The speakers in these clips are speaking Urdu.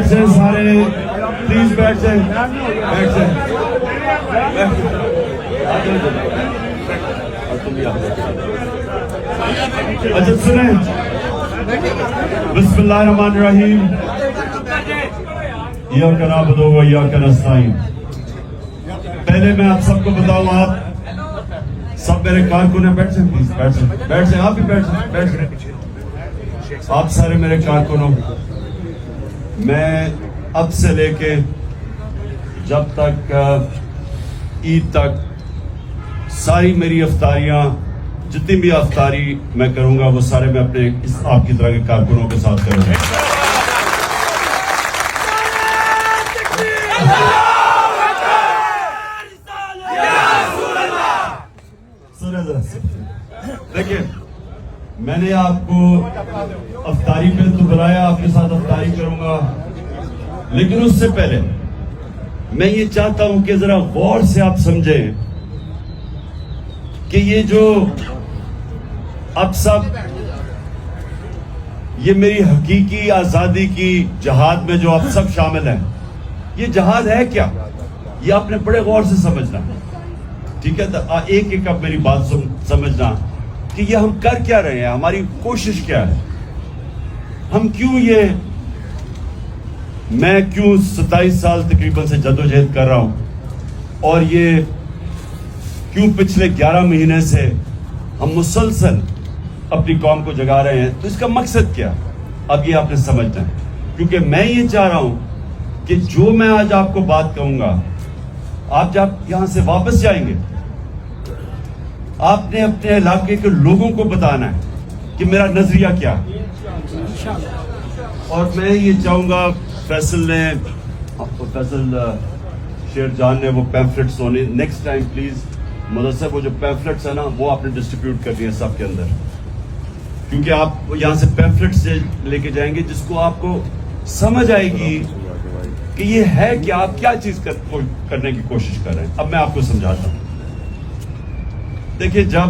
بیٹھ جائیں سارے, پلیز بیٹھ جائیں, بیٹھ جائیں. اچھا سنیں, بسم اللہ الرحمن الرحیم, ایاک نعبد و ایاک نستعین. پہلے میں آپ سب کو بتاؤں, آپ سب میرے کارکن ہیں, بیٹھ جائیں پلیز, بیٹھ جائیں, بیٹھ جائیں, آپ بھی بیٹھ جائیں, بیٹھ جائیں. آپ سارے میرے کارکن ہو. میں اب سے لے کے جب تک عید تک ساری میری افطاریاں, جتنی بھی افطاری میں کروں گا وہ سارے میں اپنے آپ کی طرح کے کارکنوں کے ساتھ کروں گا. دیکھیں, میں نے آپ کو افطاری پہ تو بلایا, آپ کے ساتھ افطاری کروں گا, لیکن اس سے پہلے میں یہ چاہتا ہوں کہ ذرا غور سے آپ سمجھیں کہ یہ جو اب سب یہ میری حقیقی آزادی کی جہاد میں جو آپ سب شامل ہیں, یہ جہاد ہے کیا, یہ آپ نے بڑے غور سے سمجھنا. ٹھیک ہے, ایک ایک اب میری بات سمجھنا کہ یہ ہم کر کیا رہے ہیں, ہماری کوشش کیا ہے, ہم کیوں میں کیوں 27 سال تقریباً سے جدوجہد کر رہا ہوں, اور یہ کیوں پچھلے 11 مہینے سے ہم مسلسل اپنی قوم کو جگا رہے ہیں. تو اس کا مقصد کیا, اب یہ آپ نے سمجھنا ہے, کیونکہ میں یہ چاہ رہا ہوں کہ جو میں آج آپ کو بات کہوں گا, آپ جب یہاں سے واپس جائیں گے, آپ نے اپنے علاقے کے لوگوں کو بتانا ہے کہ میرا نظریہ کیا ہے. اور میں یہ چاہوں گا, فیصل شیر جان نے وہ پیمفلٹس ہونے, نیکسٹ ٹائم پلیز مدرسہ وہ جو پیمفلٹس ہیں نا وہ آپ نے ڈسٹریبیوٹ کرنی ہے سب کے اندر, کیونکہ آپ یہاں سے پیمفلٹس لے کے جائیں گے جس کو آپ کو سمجھ آئے گی کہ یہ ہے کہ آپ کیا چیز کرنے کی کوشش کر رہے ہیں. اب میں آپ کو سمجھاتا ہوں. دیکھیں, جب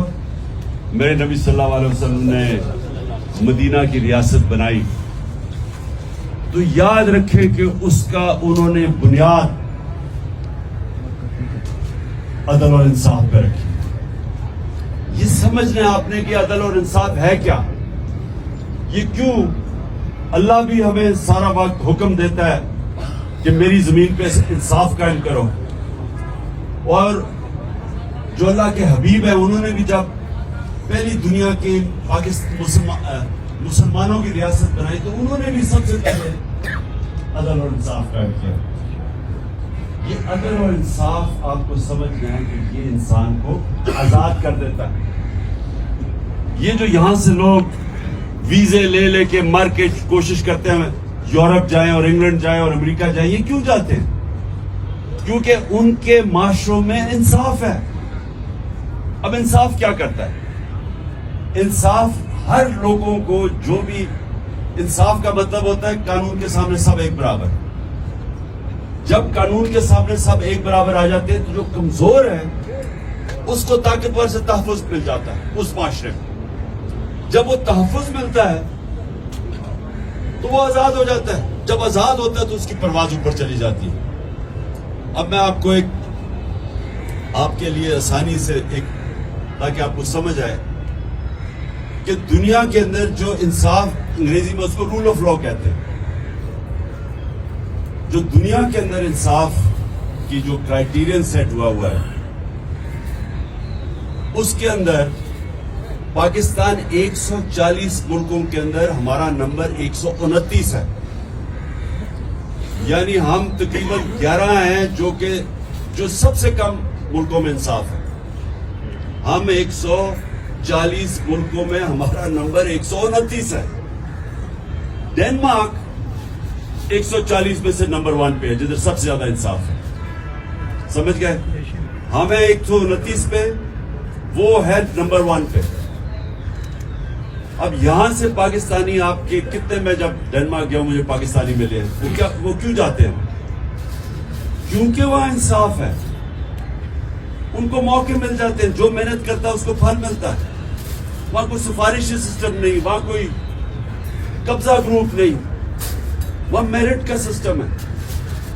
میرے نبی صلی اللہ علیہ وسلم نے مدینہ کی ریاست بنائی تو یاد رکھیں کہ اس کا انہوں نے بنیاد عدل اور انصاف پہ رکھی. یہ سمجھنا آپ نے کہ عدل اور انصاف ہے کیا, یہ کیوں اللہ بھی ہمیں سارا وقت حکم دیتا ہے کہ میری زمین پہ انصاف قائم کرو, اور جو اللہ کے حبیب ہیں انہوں نے بھی جب پہلی دنیا کے مسلمانوں کی ریاست بنائی تو انہوں نے بھی سب سے پہلے عدل اور انصاف قائم کیا. یہ عدل اور انصاف آپ کو سمجھنا ہے کہ یہ انسان کو آزاد کر دیتا ہے. یہ جو یہاں سے لوگ ویزے لے کے مر کے کوشش کرتے ہیں یورپ جائیں اور انگلینڈ جائیں اور امریکہ جائیں, یہ کیوں جاتے ہیں؟ کیونکہ ان کے معاشروں میں انصاف ہے. اب انصاف کیا کرتا ہے؟ انصاف ہر لوگوں کو, جو بھی انصاف کا مطلب ہوتا ہے قانون کے سامنے سب ایک برابر. جب قانون کے سامنے سب ایک برابر آ جاتے ہیں تو جو کمزور ہے اس کو طاقتور سے تحفظ مل جاتا ہے اس معاشرے میں. جب وہ تحفظ ملتا ہے تو وہ آزاد ہو جاتا ہے. جب آزاد ہوتا ہے تو اس کی پرواز اوپر چلی جاتی ہے. اب میں آپ کو آپ کے لیے آسانی سے تاکہ آپ کو سمجھ آئے کہ دنیا کے اندر جو انصاف, انگریزی میں اس کو رول آف لا کہتے ہیں, جو دنیا کے اندر انصاف کی جو کرائیٹیرین سیٹ ہوا ہے اس کے اندر پاکستان 140 ملکوں کے اندر ہمارا نمبر 129 ہے. یعنی ہم تقریباً 11 ہیں جو سب سے کم ملکوں میں انصاف ہے. ہم 140 ملکوں میں ہمارا نمبر 129 ہے. ڈینمارک 140 میں سے نمبر 1 پہ ہے جدھر سب سے زیادہ انصاف ہے. سمجھ گئے؟ ہمیں 129 پہ, وہ ہے نمبر 1 پہ. اب یہاں سے پاکستانی, آپ کے کتنے, میں جب ڈینمارک گیا مجھے پاکستانی ملے, وہ کیوں جاتے ہیں؟ کیونکہ وہاں انصاف ہے. ان کو موقع مل جاتے ہیں, جو محنت کرتا ہے اس کو پھل ملتا ہے. وہاں کوئی سفارشی سسٹم نہیں, وہاں کوئی قبضہ گروپ نہیں. وہ میرٹ کا سسٹم ہے,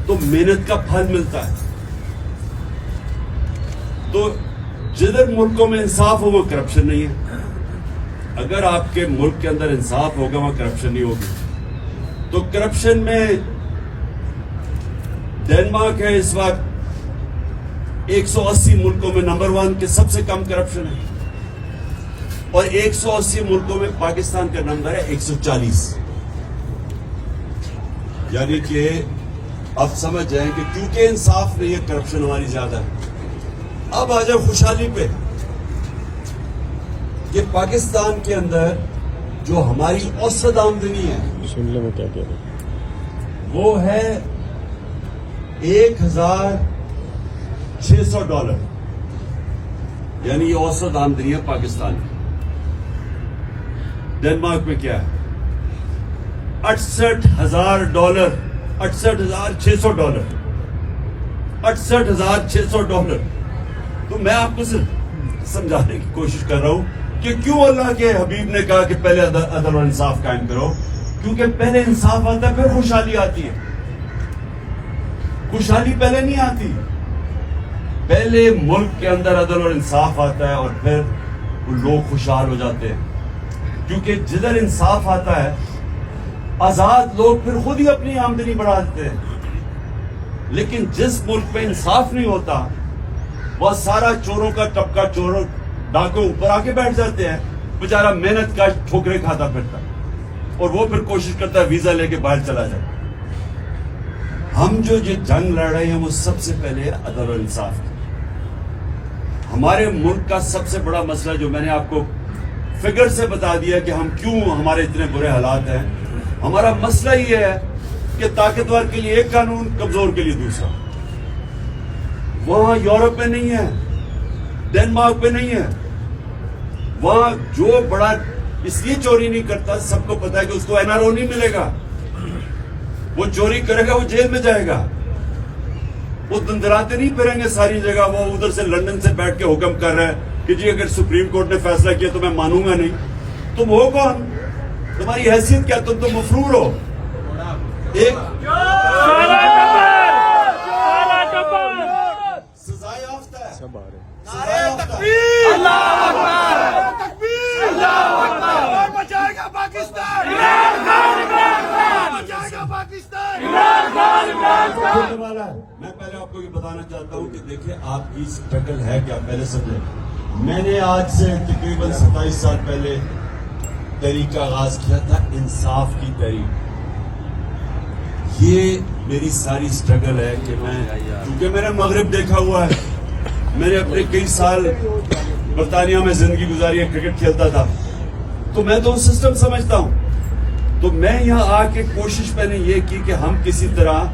تو محنت کا پھل ملتا ہے. تو جدھر ملکوں میں انصاف ہو وہ کرپشن نہیں ہے. اگر آپ کے ملک کے اندر انصاف ہوگا وہاں کرپشن نہیں ہوگی. تو کرپشن میں ڈنمارک ہے اس وقت 180 ملکوں میں نمبر 1 کے سب سے کم کرپشن ہے, اور 180 ملکوں میں پاکستان کا نمبر ہے 140. یعنی کہ اب سمجھ جائیں کہ کیونکہ انصاف نہیں ہے کرپشن ہماری زیادہ ہے. اب آ جائے خوشحالی پہ, کہ پاکستان کے اندر جو ہماری اوسط آمدنی ہے سن لیں میں کیا کہہ رہا ہوں. وہ ہے $1,600. یعنی یہ اوسط آمدنی ہے پاکستان کی. ڈنمارک میں کیا ہے $68,000, $68,600, $68,600. تو میں آپ کو صرف سمجھانے کی کوشش کر رہا ہوں کہ کیوں اللہ کے حبیب نے کہا کہ پہلے عدل و انصاف قائم کرو. کیونکہ پہلے انصاف آتا ہے پھر خوشحالی آتی ہے. خوشحالی پہلے نہیں آتی, پہلے ملک کے اندر عدل اور انصاف آتا ہے اور پھر لوگ خوشحال ہو جاتے ہیں. کیونکہ جدھر انصاف آتا ہے آزاد لوگ پھر خود ہی اپنی آمدنی بڑھا دیتے ہیں. لیکن جس ملک میں انصاف نہیں ہوتا وہ سارا چوروں کا طبقہ, چوروں ڈاکوں اوپر آ کے بیٹھ جاتے ہیں. بیچارہ محنت کا ٹھوکرے کھاتا پھرتا اور وہ پھر کوشش کرتا ہے ویزا لے کے باہر چلا جائے. ہم جو یہ جنگ لڑ رہے ہیں وہ سب سے پہلے عدل و انصاف کی. ہمارے ملک کا سب سے بڑا مسئلہ جو میں نے آپ کو فگر سے بتا دیا کہ ہم کیوں ہمارے اتنے برے حالات ہیں, ہمارا مسئلہ یہ ہے کہ طاقتور کے لیے ایک قانون, کمزور کے لیے دوسرا. وہاں یورپ میں نہیں ہے, ڈنمارک میں نہیں ہے. وہاں جو بڑا اس لیے چوری نہیں کرتا, سب کو پتا ہے کہ اس کو NRO نہیں ملے گا. وہ چوری کرے گا وہ جیل میں جائے گا. وہ دندراتے نہیں پھریں گے ساری جگہ. وہ ادھر سے لندن سے بیٹھ کے حکم کر رہے ہیں کہ جی اگر سپریم کورٹ نے فیصلہ کیا تو میں مانوں گا نہیں. تم ہو کون, تمہاری حیثیت کیا, تم تو مفرور ہو. ایک سزائے یافتہ ہے. سب آ رہے ہیں. میں پہلے آپ کو یہ بتانا چاہتا ہوں کہ دیکھیں آپ کی اسٹرگل ہے کیا, پہلے سمجھیں. میں نے آج سے تقریباً 27 سال پہلے تحریک کا آغاز کیا تھا, انصاف کی تحریک. یہ میری ساری اسٹرگل ہے کہ میں, کیونکہ میں نے مغرب دیکھا ہوا ہے, میں نے اپنے کئی سال برطانیہ میں زندگی گزاری ہے, کرکٹ کھیلتا تھا, تو میں تو سسٹم سمجھتا ہوں. تو میں یہاں آ کے کوشش میں نے یہ کی کہ ہم کسی طرح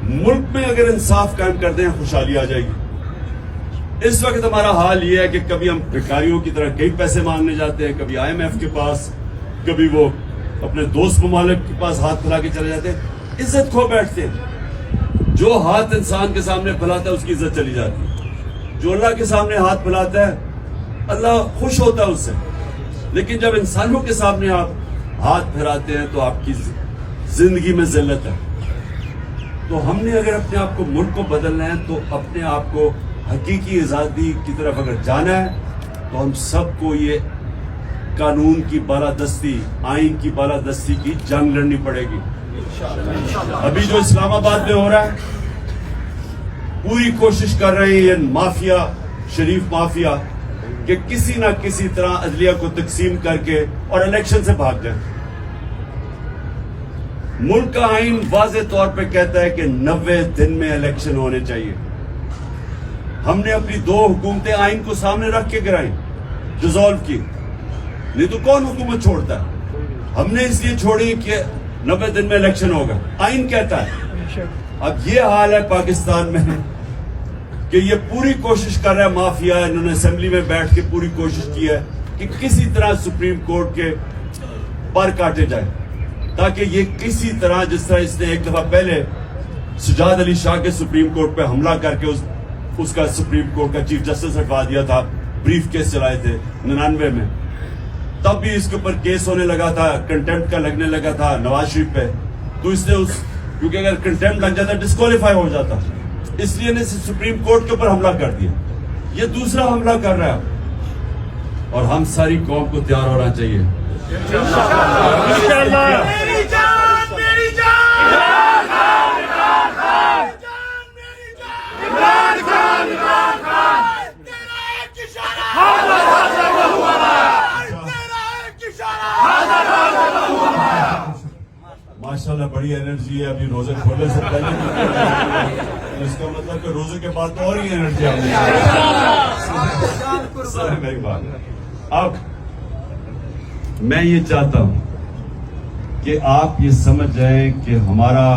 ملک میں اگر انصاف قائم کر دیں خوشحالی آ جائے گی. اس وقت ہمارا حال یہ ہے کہ کبھی ہم بھکاریوں کی طرح کئی پیسے مانگنے جاتے ہیں, کبھی IMF کے پاس, کبھی وہ اپنے دوست ممالک کے پاس ہاتھ پھیلا کے چلے جاتے ہیں, عزت کھو بیٹھتے ہیں. جو ہاتھ انسان کے سامنے پھیلاتا ہے اس کی عزت چلی جاتی ہے. جو اللہ کے سامنے ہاتھ پھیلاتا ہے اللہ خوش ہوتا ہے اس سے. لیکن جب انسانوں کے سامنے آپ ہاتھ پھیراتے ہیں تو آپ کی زندگی میں ذلت ہے. تو ہم نے اگر اپنے آپ کو, ملک کو بدلنا ہے تو اپنے آپ کو حقیقی آزادی کی طرف اگر جانا ہے تو ہم سب کو یہ قانون کی بالادستی, آئین کی بالادستی کی جنگ لڑنی پڑے گی. ابھی جو اسلام آباد میں ہو رہا ہے, پوری کوشش کر رہے ہیں یہ مافیا, شریف مافیا, کہ کسی نہ کسی طرح عدلیہ کو تقسیم کر کے اور الیکشن سے بھاگ جائیں. ملک کا آئین واضح طور پہ کہتا ہے کہ 90 دن میں الیکشن ہونے چاہیے. ہم نے اپنی 2 حکومتیں آئین کو سامنے رکھ کے گرائیں, ڈیزالو کی, نہیں تو کون حکومت چھوڑتا ہے. ہم نے اس لیے چھوڑی کہ 90 دن میں الیکشن ہوگا, آئین کہتا ہے. اب یہ حال ہے پاکستان میں کہ یہ پوری کوشش کر رہا ہے مافیا, انہوں نے اسمبلی میں بیٹھ کے پوری کوشش کی ہے کہ کسی طرح سپریم کورٹ کے پر کاٹے جائیں, تاکہ یہ کسی طرح, جس طرح اس نے ایک دفعہ پہلے سجاد علی شاہ کے سپریم کورٹ پہ حملہ کر کے اس کا سپریم کورٹ کا چیف جسٹس ہٹوا دیا تھا, بریف کیس چلائے تھے 99 میں, تب بھی اس کے اوپر کیس ہونے لگا تھا, کنٹمپٹ کا لگنے لگا تھا نواز شریف پہ. تو اس نے کیونکہ اگر کنٹمپٹ لگ جاتا ڈسکوالیفائی ہو جاتا, اس لیے نے سپریم کورٹ کے اوپر حملہ کر دیا. یہ دوسرا حملہ کر رہا ہے, اور ہم ساری قوم کو تیار ہونا چاہیے. ماشاءاللہ بڑی انرجی ہے, ابھی روزے کھولنے سے پہلے اس کا مطلب کہ روزے کے بعد تو اور ہی انرجی آ گئی. میری بات, اب میں یہ چاہتا ہوں کہ آپ یہ سمجھ جائیں کہ ہمارا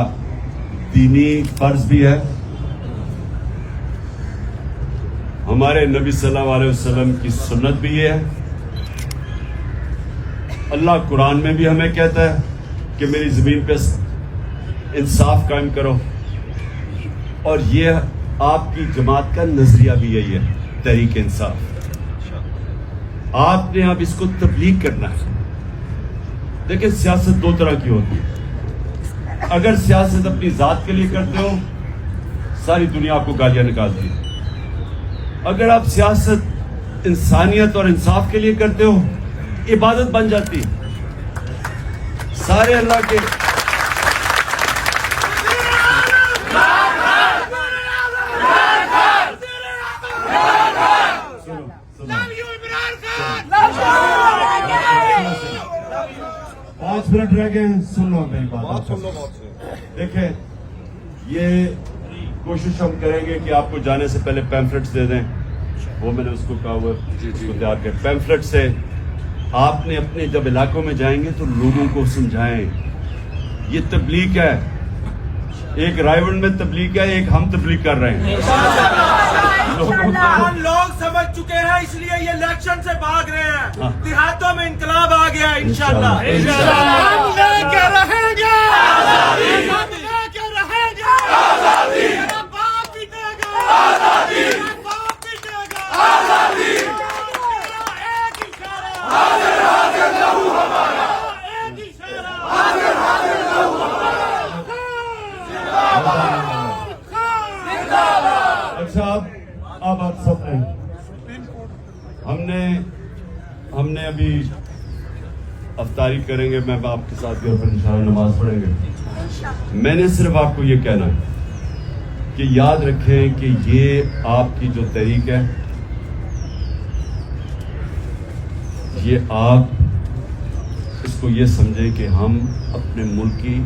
دینی فرض بھی ہے, ہمارے نبی صلی اللہ علیہ وسلم کی سنت بھی ہے. اللہ قرآن میں بھی ہمیں کہتا ہے کہ میری زمین پہ انصاف قائم کرو, اور یہ آپ کی جماعت کا نظریہ بھی یہی ہے, تحریک انصاف. آپ نے اب اس کو تبلیغ کرنا ہے. دیکھیں سیاست دو طرح کی ہوتی ہے. اگر سیاست اپنی ذات کے لیے کرتے ہو, ساری دنیا آپ کو گالیاں نکالتی ہے. اگر آپ سیاست انسانیت اور انصاف کے لیے کرتے ہو, عبادت بن جاتی ہے. سارے اللہ کے پانچ منٹ رہ گئے ہیں, سن لو میری بات. دیکھیں یہ کوشش ہم کریں گے کہ آپ کو جانے سے پہلے پیمفلٹس دے دیں. وہ میں نے اس کو کہا ہوا اس کو تیار کر. پیمفلٹ سے آپ نے اپنے جب علاقوں میں جائیں گے تو لوگوں کو سمجھائیں. یہ تبلیغ ہے, ایک رائیونڈ میں تبلیغ ہے, ایک ہم تبلیغ کر رہے ہیں. ہم لوگ سمجھ چکے ہیں, اس لیے یہ الیکشن سے بھاگ رہے ہیں. دیہاتوں میں انقلاب آ گیا ہے انشاءاللہ. ہم لے کے رہیں گے آزادی, ہم لے کے رہیں گے آزادی. میرا باپ پیٹے گا آزادی, میرا باپ پیٹے گا آزادی. ایک اشارہ حاضر حاضر لہو ہمارا, ایک اشارہ حاضر حاضر لہو ہمارا. اچھا اب آپ سب نے ہم نے ابھی افطاری کریں گے, میں آپ کے ساتھ گھر پر انشاءاللہ نماز پڑھیں گے. میں نے صرف آپ کو یہ کہنا ہے کہ یاد رکھیں کہ یہ آپ کی جو تحریک ہے, یہ آپ اس کو یہ سمجھیں کہ ہم اپنے ملک کی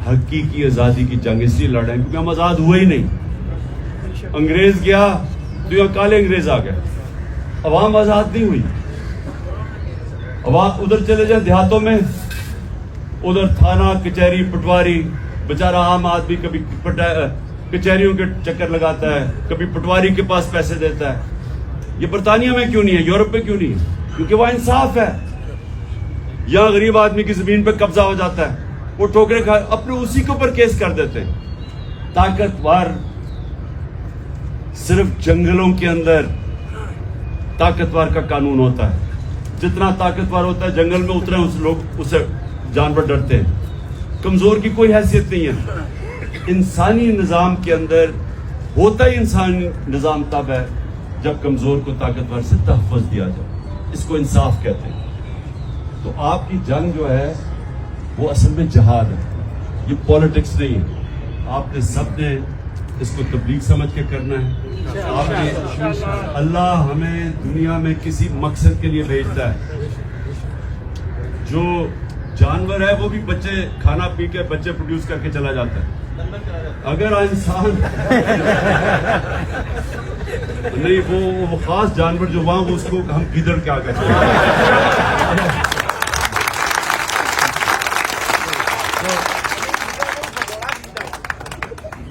حقیقی آزادی کی جنگ اس لیے لڑ رہے ہیں کیونکہ ہم آزاد ہوئے ہی نہیں. انگریز گیا تو یہاں کالے انگریز آ گئے, عوام آزاد نہیں ہوئی. عوام ادھر چلے جائیں دیہاتوں میں, ادھر تھانہ کچہری پٹواری, بیچارہ عام آدمی کبھی کچہریوں کے چکر لگاتا ہے, کبھی پٹواری کے پاس پیسے دیتا ہے. یہ برطانیہ میں کیوں نہیں ہے, یورپ میں کیوں نہیں ہے؟ کیونکہ وہ انصاف ہے. یہاں غریب آدمی کی زمین پہ قبضہ ہو جاتا ہے, وہ ٹھوکرے کھا اپنے اسی کے اوپر کیس کر دیتے ہیں. طاقتور صرف جنگلوں کے اندر طاقتور کا قانون ہوتا ہے. جتنا طاقتور ہوتا ہے جنگل میں اترے اس لوگ اسے جانور ڈرتے ہیں. کمزور کی کوئی حیثیت نہیں ہے. انسانی نظام کے اندر ہوتا ہی انسانی نظام تب ہے جب کمزور کو طاقتور سے تحفظ دیا جائے. اس کو انصاف کہتے ہیں. تو آپ کی جنگ جو ہے وہ اصل میں جہاد ہے, یہ پالیٹکس نہیں ہے. آپ نے سب نے اس کو تبلیغ سمجھ کے کرنا ہے. آپ نے اللہ ہمیں دنیا میں کسی مقصد کے لیے بھیجتا ہے. جو جانور ہے وہ بھی بچے کھانا پی کے بچے پروڈیوس کر کے چلا جاتا ہے. اگر انسان نہیں وہ خاص جانور جو وہاں وہ اس کو ہم گدڑ کے آگے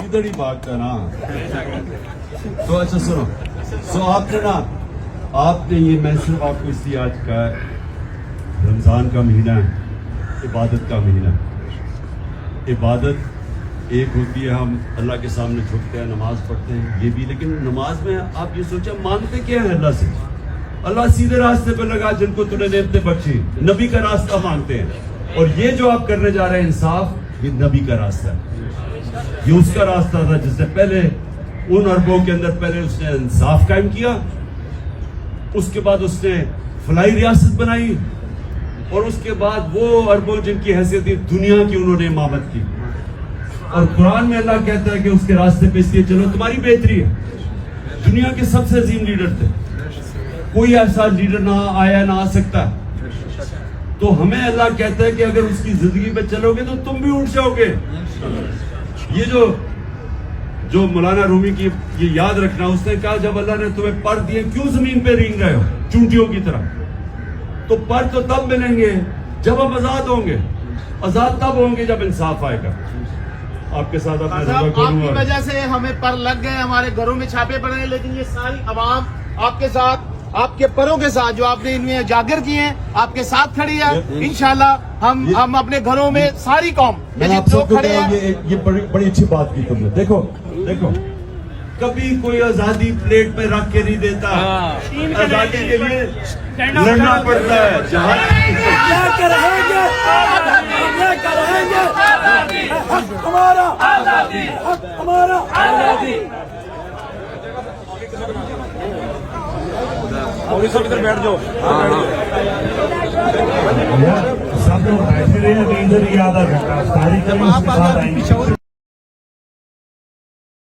گدڑ ہی بات کا نا. تو اچھا سنو, آپ نے نا آپ نے یہ میں صرف آپ کو اس لیے آج کا رمضان کا مہینہ ہے, عبادت کا مہینہ. عبادت ایک ہوتی ہے ہم اللہ کے سامنے جھکتے ہیں, نماز پڑھتے ہیں, یہ بھی. لیکن نماز میں آپ یہ سوچیں مانگتے کیا ہے اللہ سے؟ اللہ سیدھے راستے پہ لگا جن کو تم نے نعمتیں بخشی, نبی کا راستہ مانگتے ہیں. اور یہ جو آپ کرنے جا رہے ہیں انصاف, یہ نبی کا راستہ ہے, یہ اس کا راستہ تھا جس سے پہلے ان عربوں کے اندر پہلے اس نے انصاف قائم کیا, اس کے بعد اس نے فلاحی ریاست بنائی, اور اس کے بعد وہ عربوں جن کی حیثیت تھی دنیا کی انہوں نے امامت کی. اور قرآن میں اللہ کہتا ہے کہ اس کے راستے پہ اس لیے چلو تمہاری بہتری ہے. دنیا کے سب سے عظیم لیڈر تھے, کوئی ایسا لیڈر نہ آیا نہ آ سکتا. تو ہمیں اللہ کہتا ہے کہ اگر اس کی زندگی پہ چلو گے تو تم بھی اٹھ جاؤ گے. یہ جو مولانا رومی کی یہ یاد رکھنا, اس نے کہا جب اللہ نے تمہیں پر دیے کیوں زمین پہ رینگ رہے ہو چونٹیوں کی طرح, تو پر تو تب ملیں گے جب ہم آزاد ہوں گے. آزاد تب ہوں گے جب انصاف آئے گا. آپ کے ساتھ اپنا آپ کی وجہ سے ہمیں پر لگ گئے, ہمارے گھروں میں چھاپے پڑے ہیں, لیکن یہ ساری عوام آپ کے ساتھ, آپ کے پروں کے ساتھ جو آپ نے ان میں اجاگر کیے ہیں آپ کے ساتھ کھڑی ہے. انشاءاللہ ہم اپنے گھروں میں ساری قوم میں آپ سب کو کہا یہ بڑی اچھی بات کی تم نے. دیکھو کبھی کوئی آزادی پلیٹ میں رکھ کے نہیں دیتا, آزادی کے لیے لڑنا پڑتا ہے. بیٹھ جاؤ, سب لوگ بیٹھے رہے ہیں, ادھر ہی آدھا گھنٹہ تاریخ